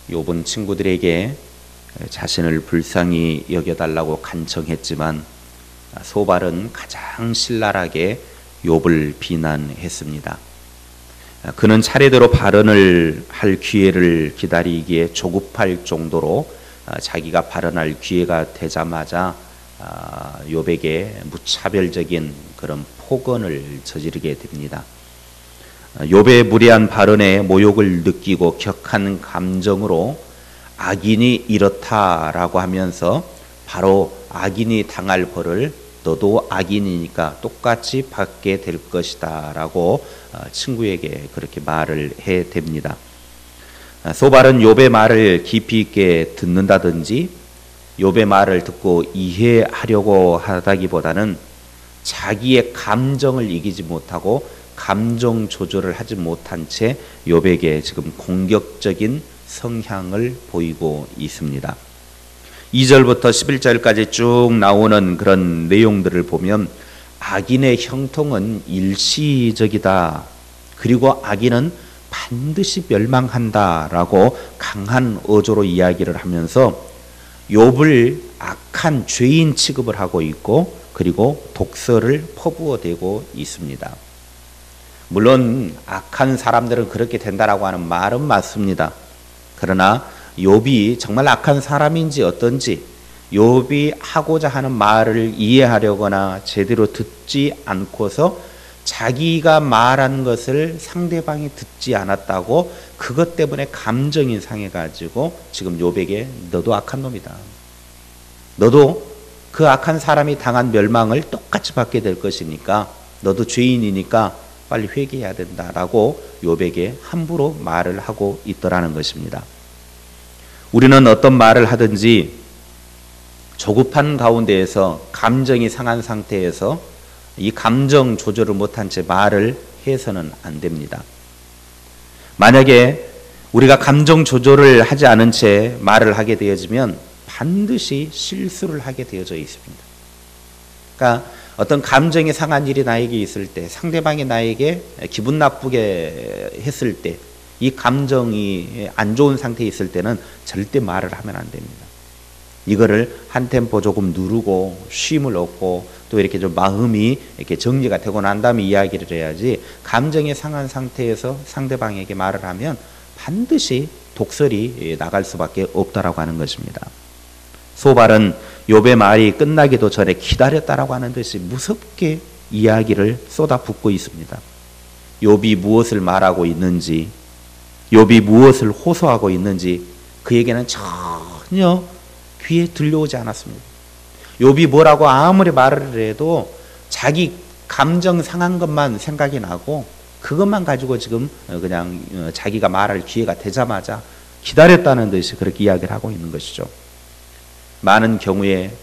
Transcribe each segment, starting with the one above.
욥은 친구들에게 자신을 불쌍히 여겨달라고 간청했지만 소발은 가장 신랄하게 욥을 비난했습니다. 그는 차례대로 발언을 할 기회를 기다리기에 조급할 정도로 자기가 발언할 기회가 되자마자 욥에게 무차별적인 그런 폭언을 저지르게 됩니다. 욥의 무례한 발언에 모욕을 느끼고 격한 감정으로 악인이 이렇다라고 하면서 바로 악인이 당할 벌을 너도 악인이니까 똑같이 받게 될 것이다 라고 친구에게 그렇게 말을 해댑니다. 소발은 욥의 말을 깊이 있게 듣는다든지 욥의 말을 듣고 이해하려고 하다기보다는 자기의 감정을 이기지 못하고 감정 조절을 하지 못한 채 욥에게 지금 공격적인 성향을 보이고 있습니다. 2절부터 11절까지 쭉 나오는 그런 내용들을 보면 악인의 형통은 일시적이다. 그리고 악인은 반드시 멸망한다라고 강한 어조로 이야기를 하면서 욥을 악한 죄인 취급을 하고 있고 그리고 독설을 퍼부어대고 있습니다. 물론 악한 사람들은 그렇게 된다라고 하는 말은 맞습니다. 그러나 욥이 정말 악한 사람인지 어떤지 욥이 하고자 하는 말을 이해하려거나 제대로 듣지 않고서 자기가 말한 것을 상대방이 듣지 않았다고 그것 때문에 감정이 상해가지고 지금 욥에게 너도 악한 놈이다. 너도 그 악한 사람이 당한 멸망을 똑같이 받게 될 것이니까 너도 죄인이니까 빨리 회개해야 된다라고 욥에게 함부로 말을 하고 있더라는 것입니다. 우리는 어떤 말을 하든지 조급한 가운데에서 감정이 상한 상태에서 이 감정 조절을 못한 채 말을 해서는 안 됩니다. 만약에 우리가 감정 조절을 하지 않은 채 말을 하게 되어지면 반드시 실수를 하게 되어져 있습니다. 그러니까 어떤 감정이 상한 일이 나에게 있을 때 상대방이 나에게 기분 나쁘게 했을 때 이 감정이 안 좋은 상태에 있을 때는 절대 말을 하면 안 됩니다. 이거를 한 템포 조금 누르고 쉼을 얻고 또 이렇게 좀 마음이 이렇게 정리가 되고 난 다음에 이야기를 해야지 감정이 상한 상태에서 상대방에게 말을 하면 반드시 독설이 나갈 수밖에 없다라고 하는 것입니다. 소발은 욥의 말이 끝나기도 전에 기다렸다라고 하는 듯이 무섭게 이야기를 쏟아붓고 있습니다. 욥이 무엇을 말하고 있는지, 욥이 무엇을 호소하고 있는지 그에게는 전혀 귀에 들려오지 않았습니다. 욥이 뭐라고 아무리 말을 해도 자기 감정 상한 것만 생각이 나고 그것만 가지고 지금 그냥 자기가 말할 기회가 되자마자 기다렸다는 듯이 그렇게 이야기를 하고 있는 것이죠. 많은 경우에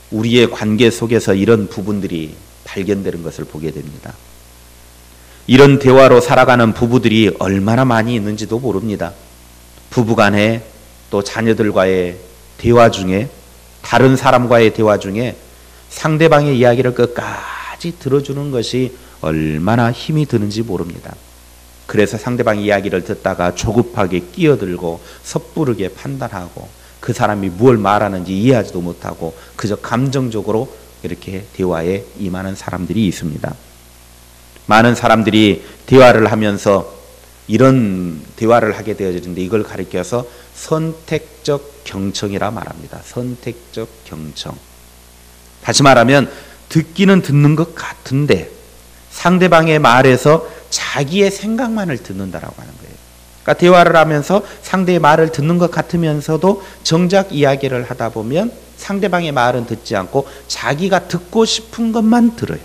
우리의 관계 속에서 이런 부분들이 발견되는 것을 보게 됩니다. 이런 대화로 살아가는 부부들이 얼마나 많이 있는지도 모릅니다. 부부간에 또 자녀들과의 대화 중에 다른 사람과의 대화 중에 상대방의 이야기를 끝까지 들어주는 것이 얼마나 힘이 드는지 모릅니다. 그래서 상대방 이야기를 듣다가 조급하게 끼어들고 섣부르게 판단하고 그 사람이 뭘 말하는지 이해하지도 못하고 그저 감정적으로 이렇게 대화에 임하는 사람들이 있습니다. 많은 사람들이 대화를 하면서 이런 대화를 하게 되어지는데 이걸 가리켜서 선택적 경청이라 말합니다. 선택적 경청. 다시 말하면 듣기는 듣는 것 같은데 상대방의 말에서 자기의 생각만을 듣는다라고 하는 거예요. 그러니까 대화를 하면서 상대의 말을 듣는 것 같으면서도 정작 이야기를 하다 보면 상대방의 말은 듣지 않고 자기가 듣고 싶은 것만 들어요.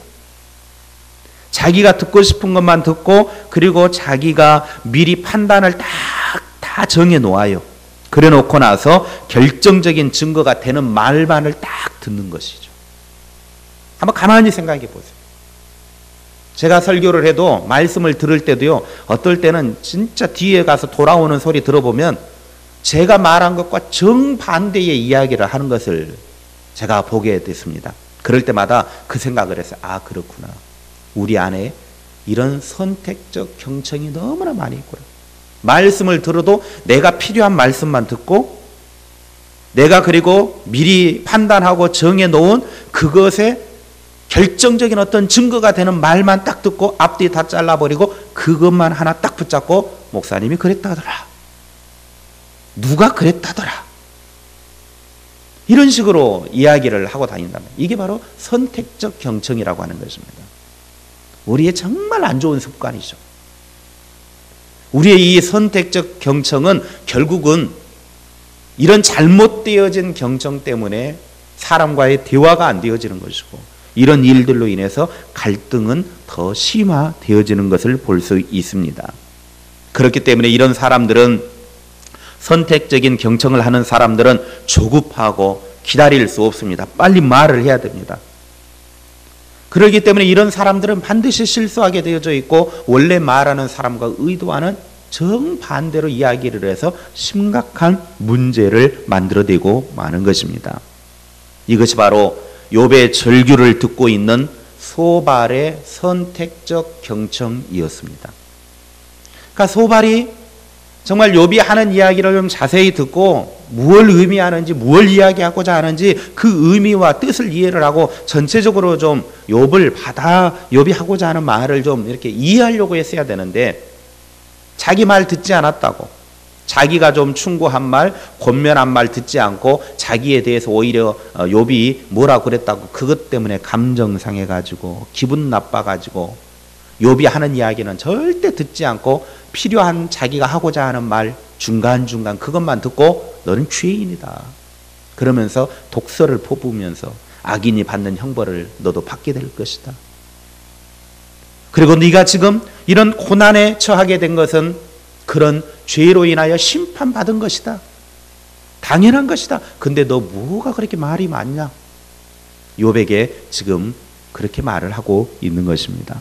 자기가 듣고 싶은 것만 듣고 그리고 자기가 미리 판단을 다 정해 놓아요. 그래 놓고 나서 결정적인 증거가 되는 말만을 딱 듣는 것이죠. 한번 가만히 생각해 보세요. 제가 설교를 해도 말씀을 들을 때도요, 어떨 때는 진짜 뒤에 가서 돌아오는 소리 들어보면 제가 말한 것과 정반대의 이야기를 하는 것을 제가 보게 됐습니다. 그럴 때마다 그 생각을 했어요. 아, 그렇구나. 우리 안에 이런 선택적 경청이 너무나 많이 있구나. 말씀을 들어도 내가 필요한 말씀만 듣고 내가 그리고 미리 판단하고 정해놓은 그것에 결정적인 어떤 증거가 되는 말만 딱 듣고 앞뒤 다 잘라버리고 그것만 하나 딱 붙잡고 목사님이 그랬다더라. 누가 그랬다더라. 이런 식으로 이야기를 하고 다닌다면 이게 바로 선택적 경청이라고 하는 것입니다. 우리의 정말 안 좋은 습관이죠. 우리의 이 선택적 경청은 결국은 이런 잘못되어진 경청 때문에 사람과의 대화가 안 되어지는 것이고 이런 일들로 인해서 갈등은 더 심화되어지는 것을 볼 수 있습니다. 그렇기 때문에 이런 사람들은 선택적인 경청을 하는 사람들은 조급하고 기다릴 수 없습니다. 빨리 말을 해야 됩니다. 그렇기 때문에 이런 사람들은 반드시 실수하게 되어져 있고 원래 말하는 사람과 의도와는 정반대로 이야기를 해서 심각한 문제를 만들어내고 마는 것입니다. 이것이 바로 욥의 절규를 듣고 있는 소발의 선택적 경청이었습니다. 그러니까 소발이 정말 욥이 하는 이야기를 좀 자세히 듣고 무엇을 의미하는지 무엇을 이야기하고자 하는지 그 의미와 뜻을 이해를 하고 전체적으로 좀 욥이 하고자 하는 말을 좀 이렇게 이해하려고 했어야 되는데 자기 말 듣지 않았다고 자기가 좀 충고한 말 권면한 말 듣지 않고 자기에 대해서 오히려 욥이 뭐라고 그랬다고 그것 때문에 감정 상해가지고 기분 나빠가지고 욥이 하는 이야기는 절대 듣지 않고 필요한 자기가 하고자 하는 말 중간중간 그것만 듣고 너는 죄인이다 그러면서 독설을 퍼부으면서 악인이 받는 형벌을 너도 받게 될 것이다. 그리고 네가 지금 이런 고난에 처하게 된 것은 그런 죄로 인하여 심판받은 것이다. 당연한 것이다. 근데 너 뭐가 그렇게 말이 많냐? 욥에게 지금 그렇게 말을 하고 있는 것입니다.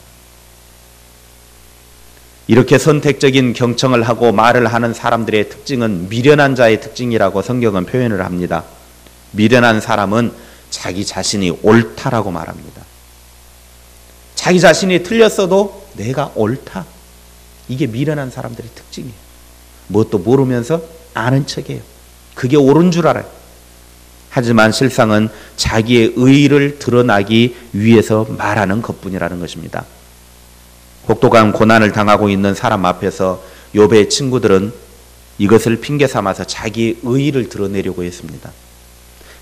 이렇게 선택적인 경청을 하고 말을 하는 사람들의 특징은 미련한 자의 특징이라고 성경은 표현을 합니다. 미련한 사람은 자기 자신이 옳다라고 말합니다. 자기 자신이 틀렸어도 내가 옳다. 이게 미련한 사람들의 특징이에요. 뭣도 모르면서 아는 척해요. 그게 옳은 줄 알아요. 하지만 실상은 자기의 의의를 드러나기 위해서 말하는 것뿐이라는 것입니다. 혹독한 고난을 당하고 있는 사람 앞에서 욥의 친구들은 이것을 핑계 삼아서 자기의 의의를 드러내려고 했습니다.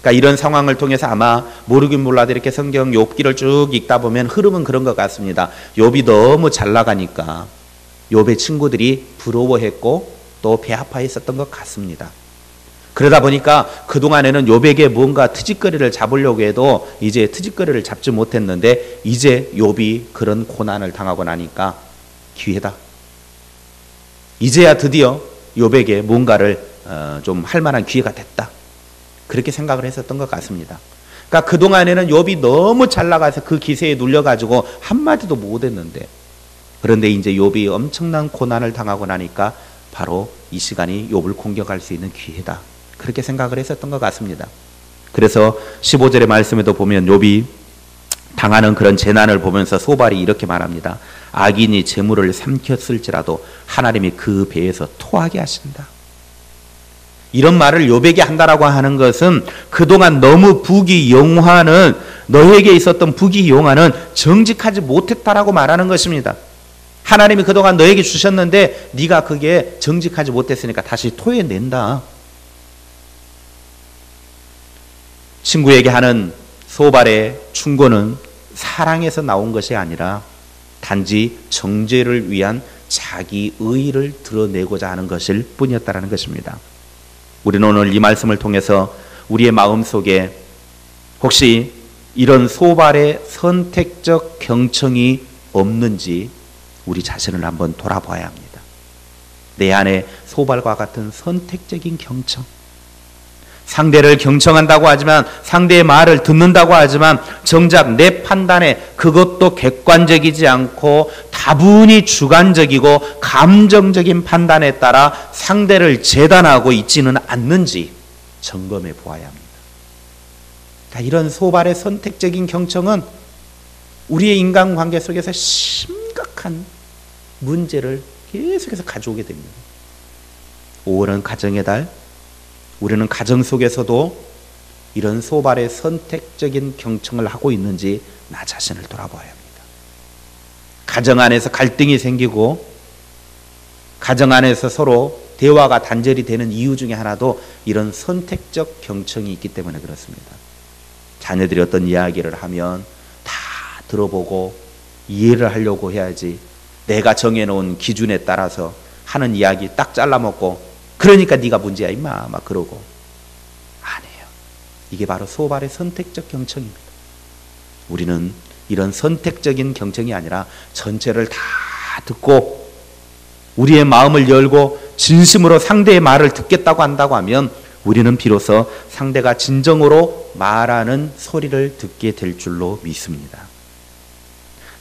그러니까 이런 상황을 통해서 아마 모르긴 몰라도 이렇게 성경 욥기를 쭉 읽다 보면 흐름은 그런 것 같습니다. 욥이 너무 잘 나가니까 욥의 친구들이 부러워했고 또 배 아파했었던 것 같습니다. 그러다 보니까 그동안에는 욥에게 뭔가 트집거리를 잡으려고 해도 이제 트집거리를 잡지 못했는데 이제 욥이 그런 고난을 당하고 나니까 기회다. 이제야 드디어 욥에게 뭔가를 좀 할 만한 기회가 됐다. 그렇게 생각을 했었던 것 같습니다. 그러니까 그동안에는 욥이 너무 잘 나가서 그 기세에 눌려가지고 한마디도 못했는데 그런데 이제 욥이 엄청난 고난을 당하고 나니까 바로 이 시간이 욥을 공격할 수 있는 기회다. 그렇게 생각을 했었던 것 같습니다. 그래서 15절의 말씀에도 보면 욥이 당하는 그런 재난을 보면서 소발이 이렇게 말합니다. 악인이 재물을 삼켰을지라도 하나님이 그 배에서 토하게 하신다. 이런 말을 욥에게 한다라고 하는 것은 그동안 너무 부귀영화는 너에게 있었던 부귀영화는 정직하지 못했다라고 말하는 것입니다. 하나님이 그동안 너에게 주셨는데 네가 그게 정직하지 못했으니까 다시 토해낸다. 친구에게 하는 소발의 충고는 사랑에서 나온 것이 아니라 단지 정죄를 위한 자기 의의를 드러내고자 하는 것일 뿐이었다는 것입니다. 우리는 오늘 이 말씀을 통해서 우리의 마음속에 혹시 이런 소발의 선택적 경청이 없는지 우리 자신을 한번 돌아봐야 합니다. 내 안에 소발과 같은 선택적인 경청, 상대를 경청한다고 하지만 상대의 말을 듣는다고 하지만 정작 내 판단에 그것도 객관적이지 않고 다분히 주관적이고 감정적인 판단에 따라 상대를 재단하고 있지는 않는지 점검해 보아야 합니다. 그러니까 이런 소발의 선택적인 경청은 우리의 인간관계 속에서 심각한 문제를 계속해서 가져오게 됩니다. 5월은 가정의 달. 우리는 가정 속에서도 이런 소발의 선택적인 경청을 하고 있는지 나 자신을 돌아봐야 합니다. 가정 안에서 갈등이 생기고 가정 안에서 서로 대화가 단절이 되는 이유 중에 하나도 이런 선택적 경청이 있기 때문에 그렇습니다. 자녀들이 어떤 이야기를 하면 다 들어보고 이해를 하려고 해야지, 내가 정해놓은 기준에 따라서 하는 이야기 딱 잘라먹고 그러니까 네가 문제야 임마 막 그러고, 아니에요. 이게 바로 소발의 선택적 경청입니다. 우리는 이런 선택적인 경청이 아니라 전체를 다 듣고 우리의 마음을 열고 진심으로 상대의 말을 듣겠다고 한다고 하면 우리는 비로소 상대가 진정으로 말하는 소리를 듣게 될 줄로 믿습니다.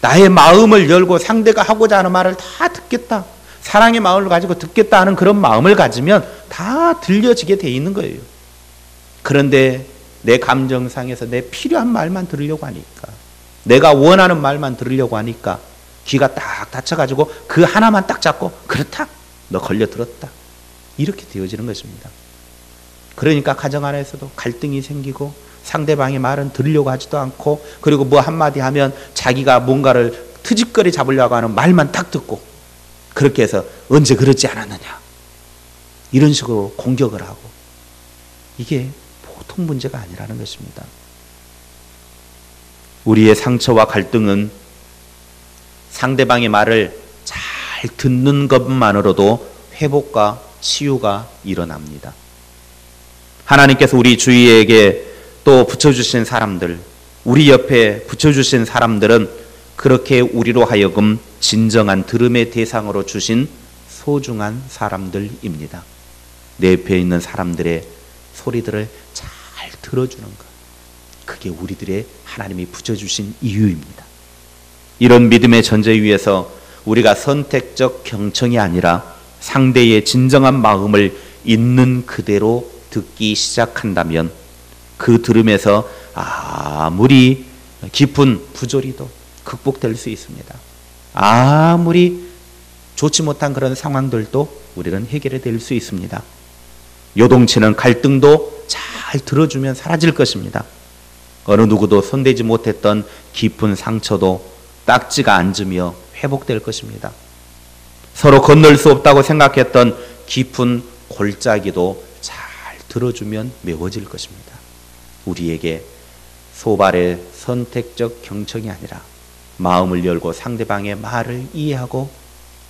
나의 마음을 열고 상대가 하고자 하는 말을 다 듣겠다, 사랑의 마음을 가지고 듣겠다 하는 그런 마음을 가지면 다 들려지게 돼 있는 거예요. 그런데 내 감정상에서 내 필요한 말만 들으려고 하니까, 내가 원하는 말만 들으려고 하니까 귀가 딱 닫혀가지고 그 하나만 딱 잡고 그렇다, 너 걸려들었다, 이렇게 되어지는 것입니다. 그러니까 가정 안에서도 갈등이 생기고 상대방의 말은 들으려고 하지도 않고, 그리고 뭐 한마디 하면 자기가 뭔가를 트집거리 잡으려고 하는 말만 딱 듣고, 그렇게 해서 언제 그러지 않았느냐 이런 식으로 공격을 하고, 이게 보통 문제가 아니라는 것입니다. 우리의 상처와 갈등은 상대방의 말을 잘 듣는 것만으로도 회복과 치유가 일어납니다. 하나님께서 우리 주위에게 또 붙여주신 사람들, 우리 옆에 붙여주신 사람들은 그렇게 우리로 하여금 진정한 들음의 대상으로 주신 소중한 사람들입니다. 내 옆에 있는 사람들의 소리들을 잘 들어주는 것, 그게 우리들의 하나님이 붙여주신 이유입니다. 이런 믿음의 전제 위에서 우리가 선택적 경청이 아니라 상대의 진정한 마음을 있는 그대로 듣기 시작한다면 그 들음에서 아무리 깊은 부조리도 극복될 수 있습니다. 아무리 좋지 못한 그런 상황들도 우리는 해결해 될 수 있습니다. 요동치는 갈등도 잘 들어주면 사라질 것입니다. 어느 누구도 손대지 못했던 깊은 상처도 딱지가 앉으며 회복될 것입니다. 서로 건널 수 없다고 생각했던 깊은 골짜기도 잘 들어주면 메워질 것입니다. 우리에게 소발의 선택적 경청이 아니라 마음을 열고 상대방의 말을 이해하고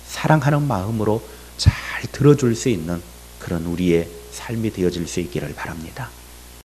사랑하는 마음으로 잘 들어줄 수 있는 그런 우리의 삶이 되어질 수 있기를 바랍니다.